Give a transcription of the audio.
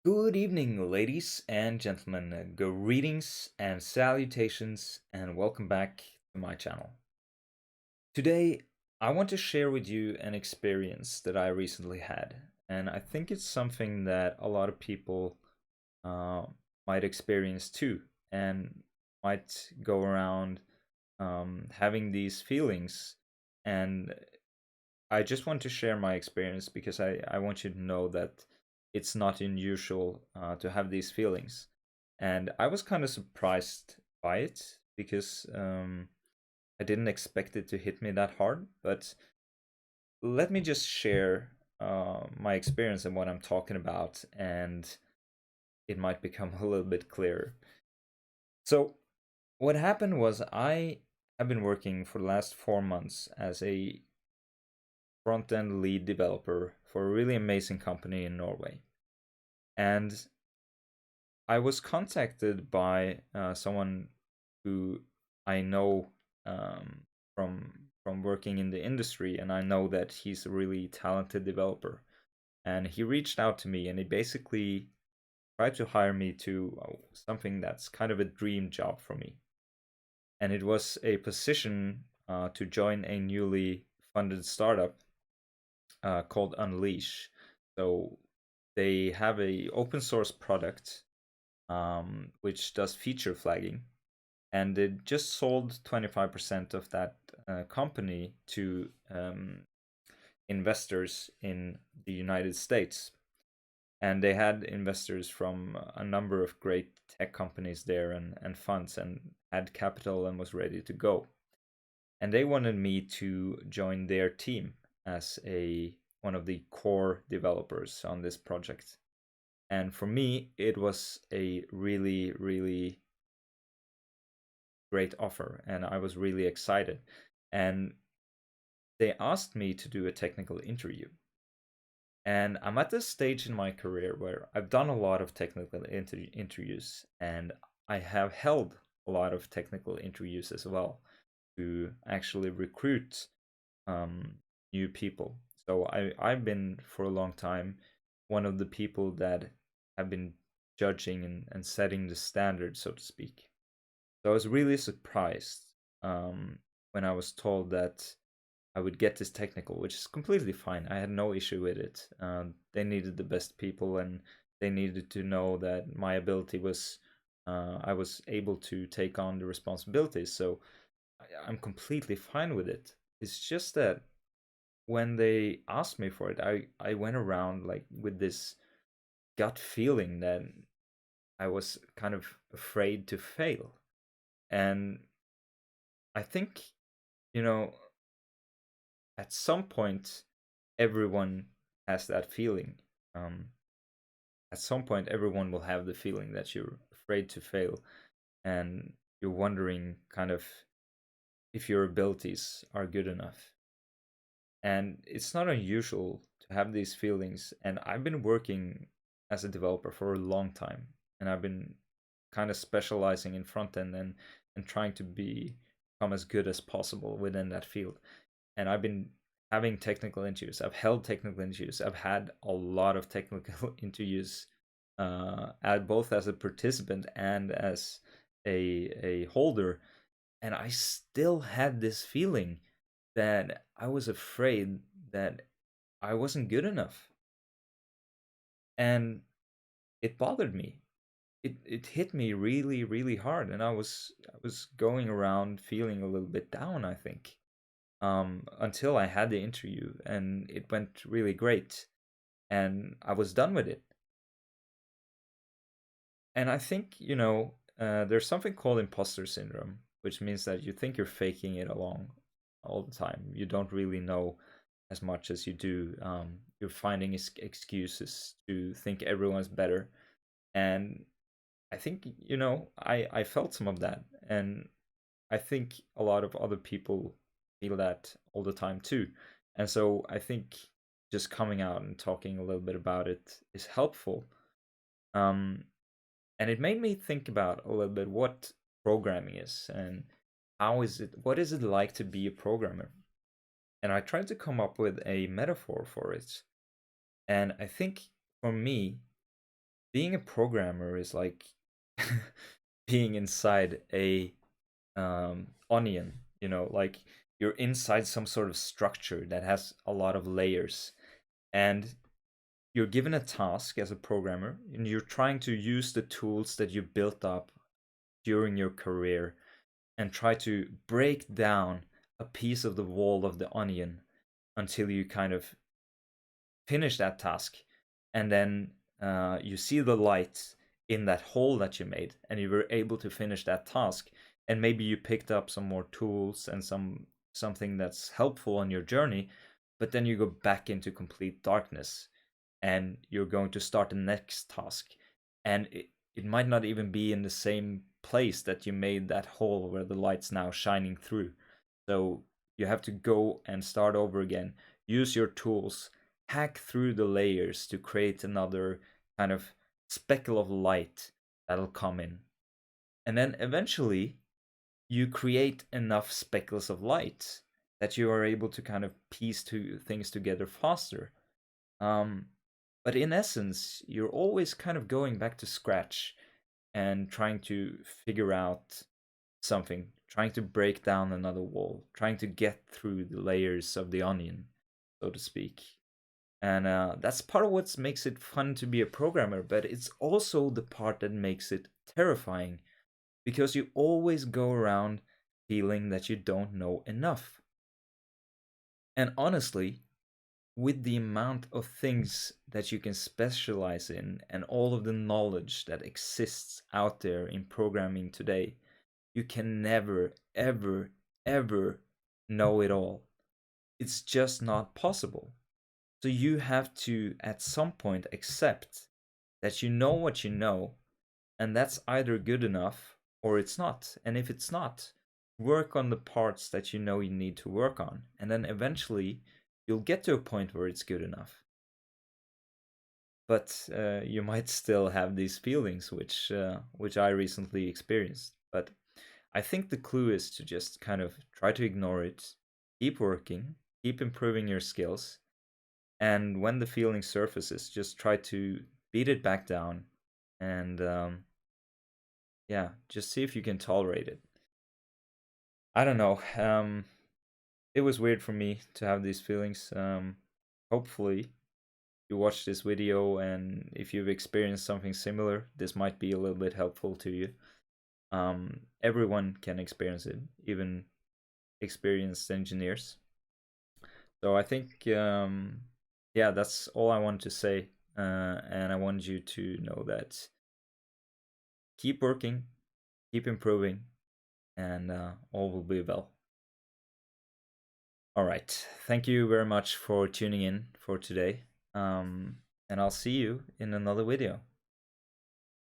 Good evening, ladies and gentlemen. Greetings and salutations, and welcome back to my channel. Today, I want to share with you an experience that I recently had, and I think it's something that a lot of people uh, might experience too, and might go around having these feelings. And I just want to share my experience because I want you to know that it's not unusual to have these feelings. And I was kind of surprised by it because I didn't expect it to hit me that hard. But let me just share my experience and what I'm talking about, and it might become a little bit clearer. So, what happened was I have been working for the last 4 months as a front end lead developer for a really amazing company in Norway. And I was contacted by someone who I know from working in the industry, and I know that he's a really talented developer. And he reached out to me, and he basically tried to hire me to something that's kind of a dream job for me. And it was a position to join a newly funded startup called Unleash. So they have a open source product which does feature flagging, and they just sold 25% of that company to investors in the United States. And they had investors from a number of great tech companies there and funds, and had capital and was ready to go. And they wanted me to join their team as a one of the core developers on this project. And for me, it was a really, really great offer, and I was really excited. And they asked me to do a technical interview. And I'm at this stage in my career where I've done a lot of technical interviews, and I have held a lot of technical interviews as well to actually recruit um, new people. So I've been for a long time one of the people that have been judging and setting the standard, so to speak. So I was really surprised when I was told that I would get this technical, which is completely fine. I had no issue with it. They needed the best people, and they needed to know that my ability was, I was able to take on the responsibilities. So I'm completely fine with it. It's just that when they asked me for it, I went around like with this gut feeling that I was kind of afraid to fail. And I think, you know, at some point, everyone has that feeling. Um, at some point, everyone will have the feeling that you're afraid to fail, and you're wondering kind of if your abilities are good enough. And it's not unusual to have these feelings. And I've been working as a developer for a long time, and I've been kind of specializing in front end and trying to become as good as possible within that field. And I've been having technical interviews. I've held technical interviews. I've had a lot of technical interviews, at both as a participant and as a holder, and I still had this feeling that I was afraid that I wasn't good enough, and it bothered me. It hit me really, really hard, and I was going around feeling a little bit down, I think, until I had the interview, and it went really great, and I was done with it. And I think, there's something called imposter syndrome, which means that you think you're faking it along all the time. You don't really know as much as you do. You're finding excuses to think everyone's better. And I think, I felt some of that. And I think a lot of other people feel that all the time too. And so I think just coming out and talking a little bit about it is helpful. Um, and it made me think about a little bit what programming is, and what is it like to be a programmer. And I tried to come up with a metaphor for it. And I think for me, being a programmer is like being inside a onion, you know, like you're inside some sort of structure that has a lot of layers, and you're given a task as a programmer, and you're trying to use the tools that you built up during your career and try to break down a piece of the wall of the onion until you kind of finish that task, and then you see the light in that hole that you made, and you were able to finish that task, and maybe you picked up some more tools and something that's helpful on your journey, but then you go back into complete darkness, and you're going to start the next task, and it might not even be in the same place that you made that hole where the light's now shining through. So you have to go and start over again, use your tools, hack through the layers to create another kind of speckle of light that'll come in. And then eventually you create enough speckles of light that you are able to kind of piece things together faster. Um, but in essence, you're always kind of going back to scratch and trying to figure out something, trying to break down another wall, trying to get through the layers of the onion, so to speak. And that's part of what makes it fun to be a programmer, but it's also the part that makes it terrifying because you always go around feeling that you don't know enough. And honestly, with the amount of things that you can specialize in and all of the knowledge that exists out there in programming today, you can never, ever, ever know it all. It's just not possible. So you have to, at some point, accept that you know what you know, and that's either good enough or it's not. And if it's not, work on the parts that you know you need to work on. And then eventually, you'll get to a point where it's good enough. But you might still have these feelings, which I recently experienced. But I think the clue is to just kind of try to ignore it, keep working, keep improving your skills, and when the feeling surfaces, just try to beat it back down, and yeah, just see if you can tolerate it. I don't know. It was weird for me to have these feelings. Hopefully, you watch this video, and if you've experienced something similar, this might be a little bit helpful to you. Everyone can experience it, even experienced engineers. So I think, yeah, that's all I wanted to say. And I wanted you to know that keep working, keep improving, and all will be well. All right. Thank you very much for tuning in for today. And I'll see you in another video.